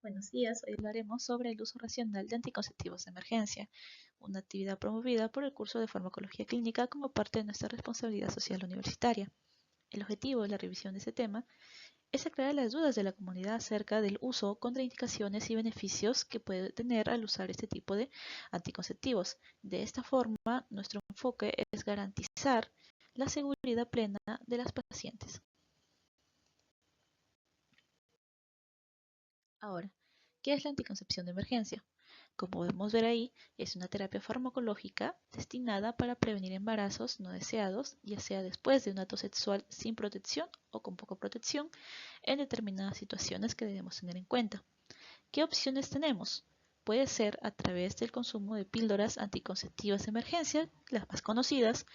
Buenos días, hoy hablaremos sobre el uso racional de anticonceptivos de emergencia, una actividad promovida por el curso de farmacología clínica como parte de nuestra responsabilidad social universitaria. El objetivo de la revisión de este tema es aclarar las dudas de la comunidad acerca del uso, contraindicaciones y beneficios que puede tener al usar este tipo de anticonceptivos. De esta forma, nuestro enfoque es garantizar la seguridad plena de las pacientes. Ahora, ¿qué es la anticoncepción de emergencia? Como podemos ver ahí, es una terapia farmacológica destinada para prevenir embarazos no deseados, ya sea después de un acto sexual sin protección o con poca protección, en determinadas situaciones que debemos tener en cuenta. ¿Qué opciones tenemos? Puede ser a través del consumo de píldoras anticonceptivas de emergencia, las más conocidas,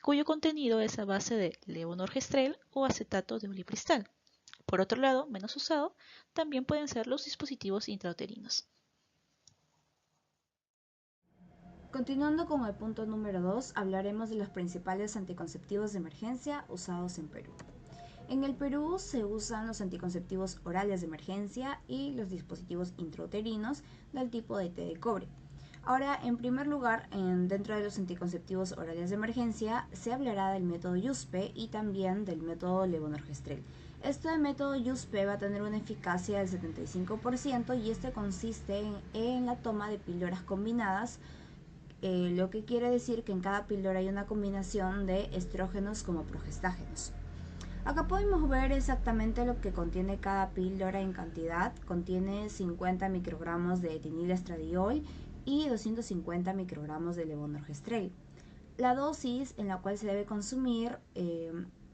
cuyo contenido es a base de levonorgestrel o acetato de ulipristal. Por otro lado, menos usado, también pueden ser los dispositivos intrauterinos. Continuando con el punto número 2, hablaremos de los principales anticonceptivos de emergencia usados en Perú. En el Perú se usan los anticonceptivos orales de emergencia y los dispositivos intrauterinos del tipo de té de cobre. Ahora, en primer lugar, dentro de los anticonceptivos orales de emergencia se hablará del método YUSPE y también del método levonorgestrel. Este método YUSPE va a tener una eficacia del 75% y este consiste en la toma de píldoras combinadas, lo que quiere decir que en cada píldora hay una combinación de estrógenos como progestágenos. Acá podemos ver exactamente lo que contiene cada píldora en cantidad. Contiene 50 microgramos de etinilestradiol y 250 microgramos de levonorgestrel. La dosis en la cual se debe consumir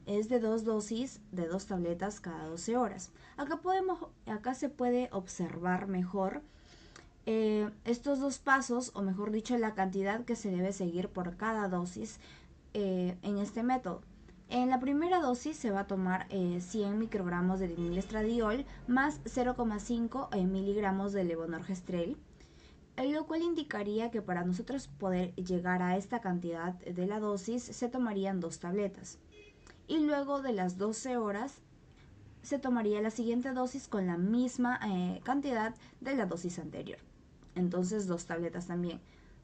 es de 2 dosis de 2 tabletas cada 12 horas. Acá se puede observar mejor estos dos pasos, o mejor dicho, la cantidad que se debe seguir por cada dosis en este método. En la primera dosis se va a tomar 100 microgramos de etinilestradiol más 0,5 miligramos de levonorgestrel, lo cual indicaría que para nosotros poder llegar a esta cantidad de la dosis se tomarían 2 tabletas. Y luego de las 12 horas se tomaría la siguiente dosis con la misma cantidad de la dosis anterior. Entonces 2 tabletas también.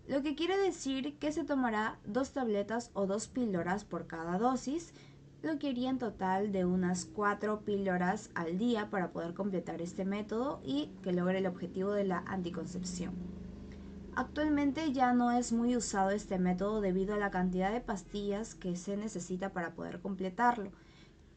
Lo que quiere decir que se tomará 2 tabletas o 2 píldoras por cada dosis, lo que iría en total de unas 4 píldoras al día para poder completar este método y que logre el objetivo de la anticoncepción. Actualmente ya no es muy usado este método debido a la cantidad de pastillas que se necesita para poder completarlo.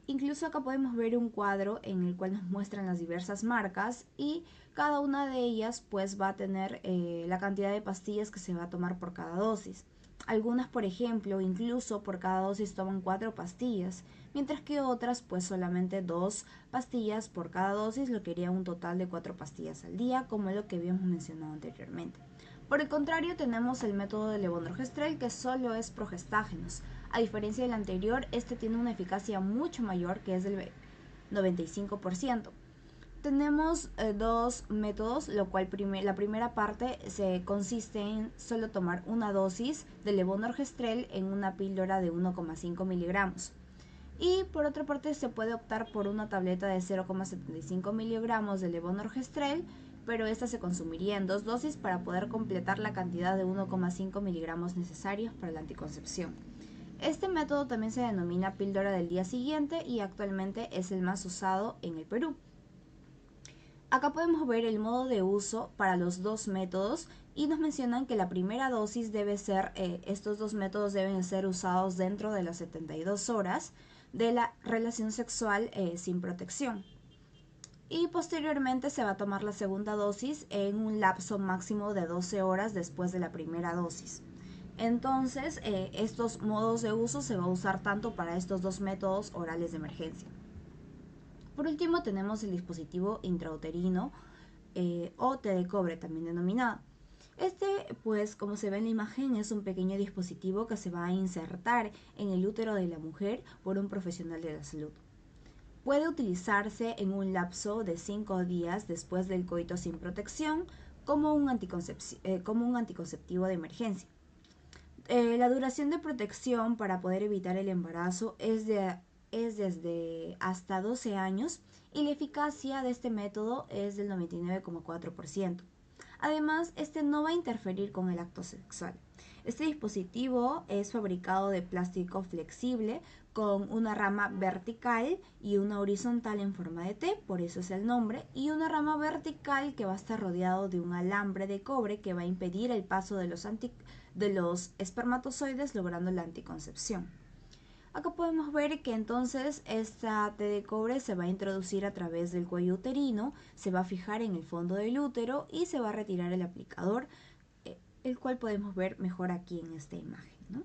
Incluso acá podemos ver un cuadro en el cual nos muestran las diversas marcas y cada una de ellas pues va a tener la cantidad de pastillas que se va a tomar por cada dosis. Algunas, por ejemplo, incluso por cada dosis toman 4 pastillas, mientras que otras pues solamente 2 pastillas por cada dosis, lo que haría un total de 4 pastillas al día, como lo que habíamos mencionado anteriormente. Por el contrario, tenemos el método de levonorgestrel, que solo es progestágenos. A diferencia del anterior, este tiene una eficacia mucho mayor, que es del 95%. Tenemos dos métodos, lo cual la primera parte se consiste en solo tomar una dosis de levonorgestrel en una píldora de 1,5 miligramos. Y por otra parte se puede optar por una tableta de 0,75 miligramos de levonorgestrel, pero esta se consumiría en 2 dosis para poder completar la cantidad de 1,5 miligramos necesarios para la anticoncepción. Este método también se denomina píldora del día siguiente y actualmente es el más usado en el Perú. Acá podemos ver el modo de uso para los dos métodos y nos mencionan que la primera dosis estos dos métodos deben ser usados dentro de las 72 horas de la relación sexual sin protección. Y posteriormente se va a tomar la segunda dosis en un lapso máximo de 12 horas después de la primera dosis. Entonces, estos modos de uso se va a usar tanto para estos dos métodos orales de emergencia. Por último, tenemos el dispositivo intrauterino o té de cobre también denominado. Este, pues como se ve en la imagen, es un pequeño dispositivo que se va a insertar en el útero de la mujer por un profesional de la salud. Puede utilizarse en un lapso de 5 días después del coito sin protección como un anticonceptivo de emergencia. La duración de protección para poder evitar el embarazo es de es desde hasta 12 años y la eficacia de este método es del 99,4%. Además, este no va a interferir con el acto sexual. Este dispositivo es fabricado de plástico flexible con una rama vertical y una horizontal en forma de T, por eso es el nombre, y una rama vertical que va a estar rodeado de un alambre de cobre que va a impedir el paso de los espermatozoides, logrando la anticoncepción. Acá podemos ver que entonces esta T de cobre se va a introducir a través del cuello uterino, se va a fijar en el fondo del útero y se va a retirar el aplicador, el cual podemos ver mejor aquí en esta imagen, ¿no?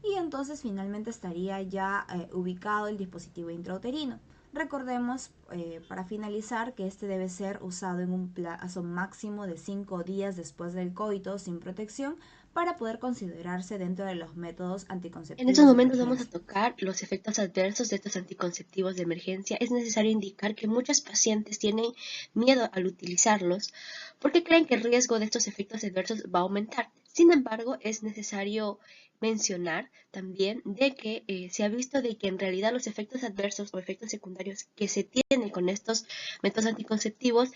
Y entonces finalmente estaría ya ubicado el dispositivo intrauterino. Recordemos, para finalizar, que este debe ser usado en un plazo máximo de 5 días después del coito sin protección para poder considerarse dentro de los métodos En estos anticonceptivos de momentos vamos a emergencia. tocar los efectos adversos de estos anticonceptivos de emergencia. Es necesario indicar que muchos pacientes tienen miedo al utilizarlos porque creen que el riesgo de estos efectos adversos va a aumentar. Sin embargo, es necesario mencionar también de que se ha visto de que en realidad los efectos adversos o efectos secundarios que se tienen con estos métodos anticonceptivos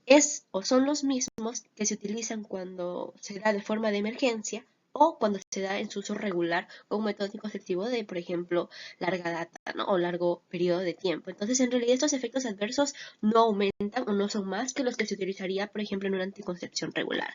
es o son los mismos que se utilizan cuando se da de forma de emergencia o cuando se da en su uso regular con un método anticonceptivo de, por ejemplo, larga data, ¿no? O largo periodo de tiempo. Entonces, en realidad, estos efectos adversos no aumentan o no son más que los que se utilizaría, por ejemplo, en una anticoncepción regular.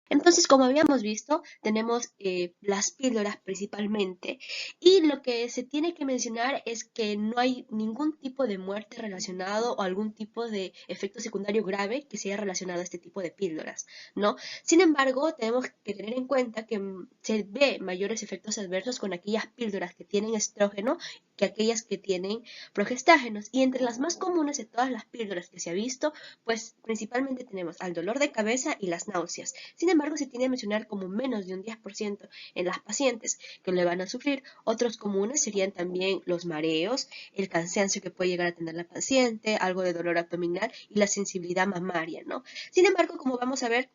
Entonces, como habíamos visto, tenemos las píldoras principalmente y lo que se tiene que mencionar es que no hay ningún tipo de muerte relacionado o algún tipo de efecto secundario grave que sea relacionado a este tipo de píldoras, ¿no? Sin embargo, tenemos que tener en cuenta que se ve mayores efectos adversos con aquellas píldoras que tienen estrógeno que aquellas que tienen progestágenos. Y entre las más comunes de todas las píldoras que se ha visto, pues principalmente tenemos al dolor de cabeza y las náuseas. Sin embargo, se tiene a mencionar como menos de un 10% en las pacientes que le van a sufrir. Otros comunes serían también los mareos, el cansancio que puede llegar a tener la paciente, algo de dolor abdominal y la sensibilidad mamaria, ¿no? Sin embargo, como vamos a ver,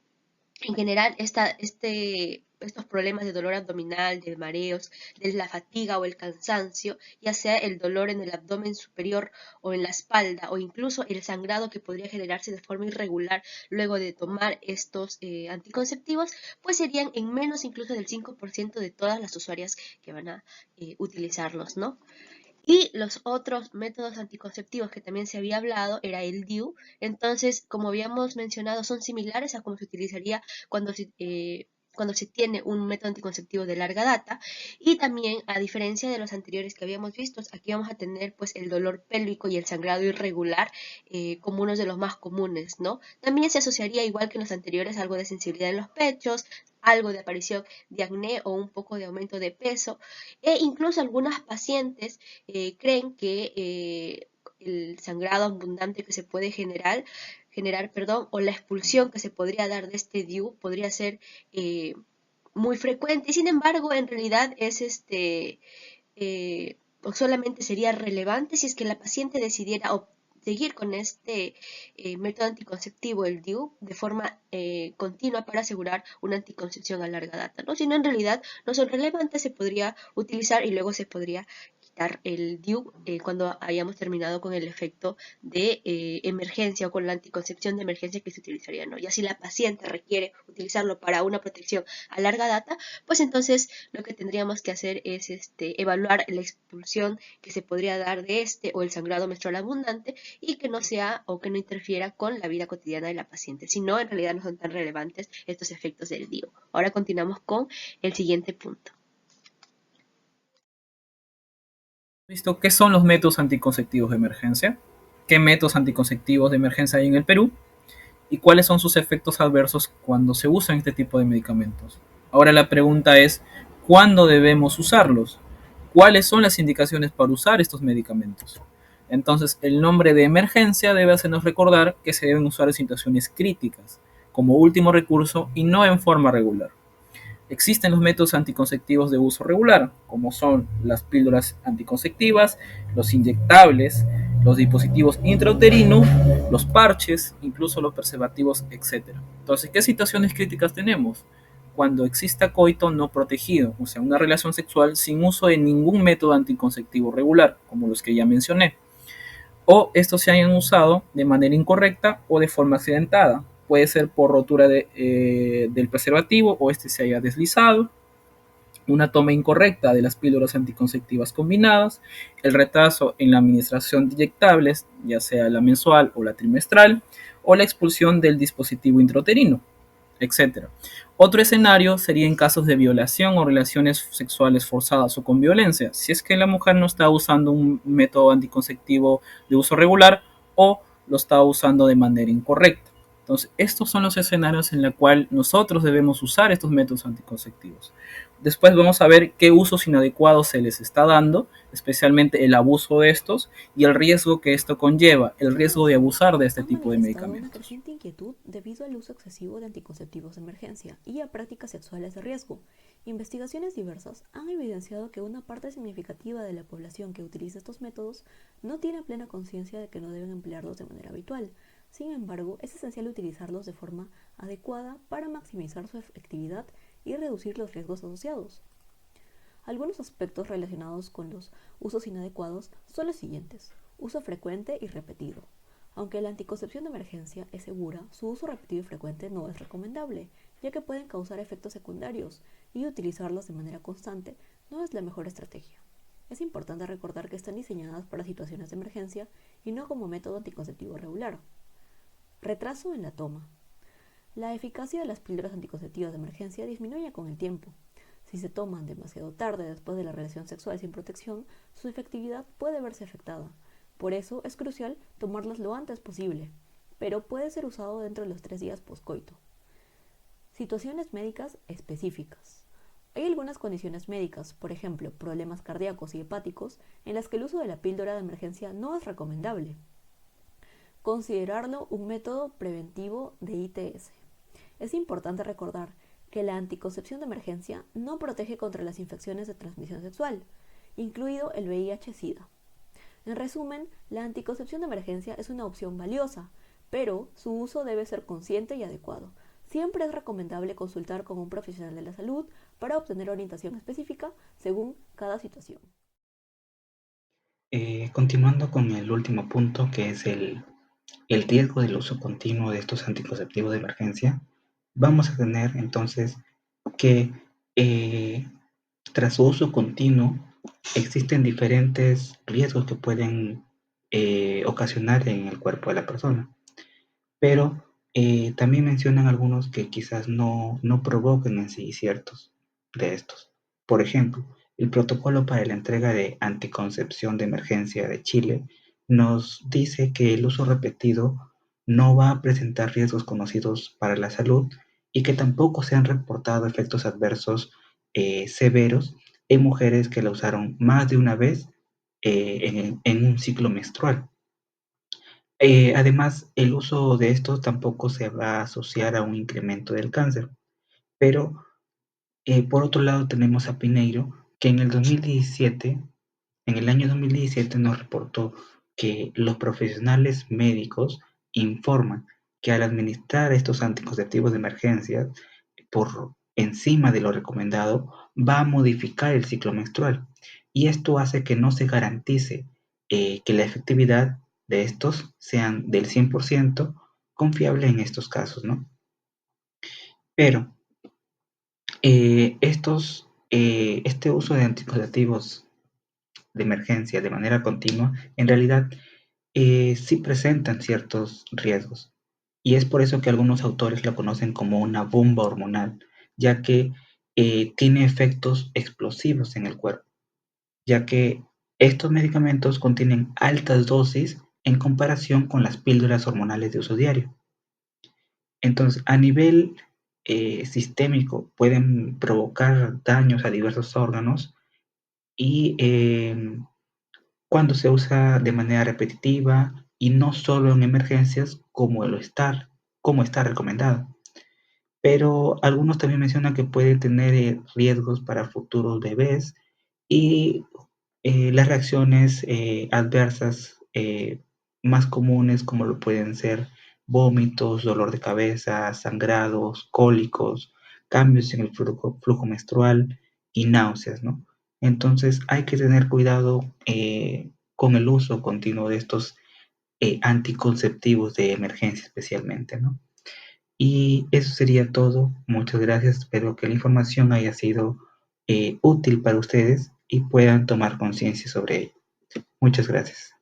en general, estos problemas de dolor abdominal, de mareos, de la fatiga o el cansancio, ya sea el dolor en el abdomen superior o en la espalda, o incluso el sangrado que podría generarse de forma irregular luego de tomar estos anticonceptivos, pues serían en menos incluso del 5% de todas las usuarias que van a utilizarlos, ¿no? Y los otros métodos anticonceptivos que también se había hablado era el DIU. Entonces, como habíamos mencionado, son similares a como se utilizaría cuando se tiene un método anticonceptivo de larga data. Y también, a diferencia de los anteriores que habíamos visto, aquí vamos a tener pues el dolor pélvico y el sangrado irregular como uno de los más comunes, ¿no? También se asociaría, igual que en los anteriores, algo de sensibilidad en los pechos, algo de aparición de acné o un poco de aumento de peso, e incluso algunas pacientes creen que el sangrado abundante que se puede generar, perdón, o la expulsión que se podría dar de este DIU podría ser muy frecuente, y sin embargo en realidad es o solamente sería relevante si es que la paciente decidiera seguir con este método anticonceptivo, el DIU, de forma continua para asegurar una anticoncepción a larga data, ¿no? Si no, en realidad no son relevantes, se podría utilizar y luego se podría quitar el DIU cuando hayamos terminado con el efecto de emergencia o con la anticoncepción de emergencia que se utilizaría, ¿no? Ya si la paciente requiere utilizarlo para una protección a larga data, pues entonces lo que tendríamos que hacer es evaluar la expulsión que se podría dar de o el sangrado menstrual abundante y que no sea o que no interfiera con la vida cotidiana de la paciente. Si no, en realidad no son tan relevantes estos efectos del DIU. Ahora continuamos con el siguiente punto. ¿Visto qué son los métodos anticonceptivos de emergencia? ¿Qué métodos anticonceptivos de emergencia hay en el Perú? ¿Y cuáles son sus efectos adversos cuando se usan este tipo de medicamentos? Ahora la pregunta es, ¿cuándo debemos usarlos? ¿Cuáles son las indicaciones para usar estos medicamentos? Entonces, el nombre de emergencia debe hacernos recordar que se deben usar en situaciones críticas, como último recurso y no en forma regular. Existen los métodos anticonceptivos de uso regular, como son las píldoras anticonceptivas, los inyectables, los dispositivos intrauterinos, los parches, incluso los preservativos, etc. Entonces, ¿qué situaciones críticas tenemos? cuando exista coito no protegido, o sea, una relación sexual sin uso de ningún método anticonceptivo regular, como los que ya mencioné, o estos se hayan usado de manera incorrecta o de forma accidentada. Puede ser por rotura del preservativo o este se haya deslizado, una toma incorrecta de las píldoras anticonceptivas combinadas, el retraso en la administración de inyectables, ya sea la mensual o la trimestral, o la expulsión del dispositivo intrauterino, etc. Otro escenario sería en casos de violación o relaciones sexuales forzadas o con violencia, si es que la mujer no está usando un método anticonceptivo de uso regular o lo está usando de manera incorrecta. Entonces, estos son los escenarios en los cuales nosotros debemos usar estos métodos anticonceptivos. Después vamos a ver qué usos inadecuados se les está dando, especialmente el abuso de estos y el riesgo que esto conlleva, el riesgo de abusar de este Han tipo de manifestado una medicamentos. creciente inquietud debido al uso excesivo de anticonceptivos de emergencia y a prácticas sexuales de riesgo. Investigaciones diversas han evidenciado que una parte significativa de la población que utiliza estos métodos no tiene plena conciencia de que no deben emplearlos de manera habitual. Sin embargo, es esencial utilizarlos de forma adecuada para maximizar su efectividad y reducir los riesgos asociados. Algunos aspectos relacionados con los usos inadecuados son los siguientes: uso frecuente y repetido. Aunque la anticoncepción de emergencia es segura, su uso repetido y frecuente no es recomendable, ya que pueden causar efectos secundarios y utilizarlas de manera constante no es la mejor estrategia. Es importante recordar que están diseñadas para situaciones de emergencia y no como método anticonceptivo regular. Retraso en la toma. La eficacia de las píldoras anticonceptivas de emergencia disminuye con el tiempo. Si se toman demasiado tarde después de la relación sexual sin protección, su efectividad puede verse afectada. Por eso es crucial tomarlas lo antes posible, pero puede ser usado dentro de los 3 días poscoito. Situaciones médicas específicas. Hay algunas condiciones médicas, por ejemplo, problemas cardíacos y hepáticos, en las que el uso de la píldora de emergencia no es recomendable. Considerarlo un método preventivo de ITS. Es importante recordar que la anticoncepción de emergencia no protege contra las infecciones de transmisión sexual, incluido el VIH-Sida. En resumen, la anticoncepción de emergencia es una opción valiosa, pero su uso debe ser consciente y adecuado. Siempre es recomendable consultar con un profesional de la salud para obtener orientación específica según cada situación. Continuando con el último punto, que es el riesgo del uso continuo de estos anticonceptivos de emergencia, vamos a tener entonces que tras su uso continuo existen diferentes riesgos que pueden ocasionar en el cuerpo de la persona, pero también mencionan algunos que quizás no provoquen en sí ciertos de estos. Por ejemplo, el protocolo para la entrega de anticoncepción de emergencia de Chile nos dice que el uso repetido no va a presentar riesgos conocidos para la salud y que tampoco se han reportado efectos adversos severos en mujeres que la usaron más de una vez en un ciclo menstrual. Además, el uso de estos tampoco se va a asociar a un incremento del cáncer. Pero, por otro lado, tenemos a Pineiro, que en el año 2017 nos reportó que los profesionales médicos informan que al administrar estos anticonceptivos de emergencia por encima de lo recomendado, va a modificar el ciclo menstrual. Y esto hace que no se garantice que la efectividad de estos sean del 100% confiable en estos casos, ¿no? Pero este uso de anticonceptivos de emergencia de manera continua, en realidad sí presentan ciertos riesgos. Y es por eso que algunos autores lo conocen como una bomba hormonal, ya que tiene efectos explosivos en el cuerpo, ya que estos medicamentos contienen altas dosis en comparación con las píldoras hormonales de uso diario. Entonces, a nivel sistémico pueden provocar daños a diversos órganos y cuando se usa de manera repetitiva y no solo en emergencias como está recomendado. Pero algunos también mencionan que puede tener riesgos para futuros bebés y las reacciones adversas más comunes como lo pueden ser vómitos, dolor de cabeza, sangrados, cólicos, cambios en el flujo menstrual y náuseas, ¿no? Entonces hay que tener cuidado con el uso continuo de estos anticonceptivos de emergencia especialmente, ¿no? Y eso sería todo. Muchas gracias. Espero que la información haya sido útil para ustedes y puedan tomar conciencia sobre ello. Muchas gracias.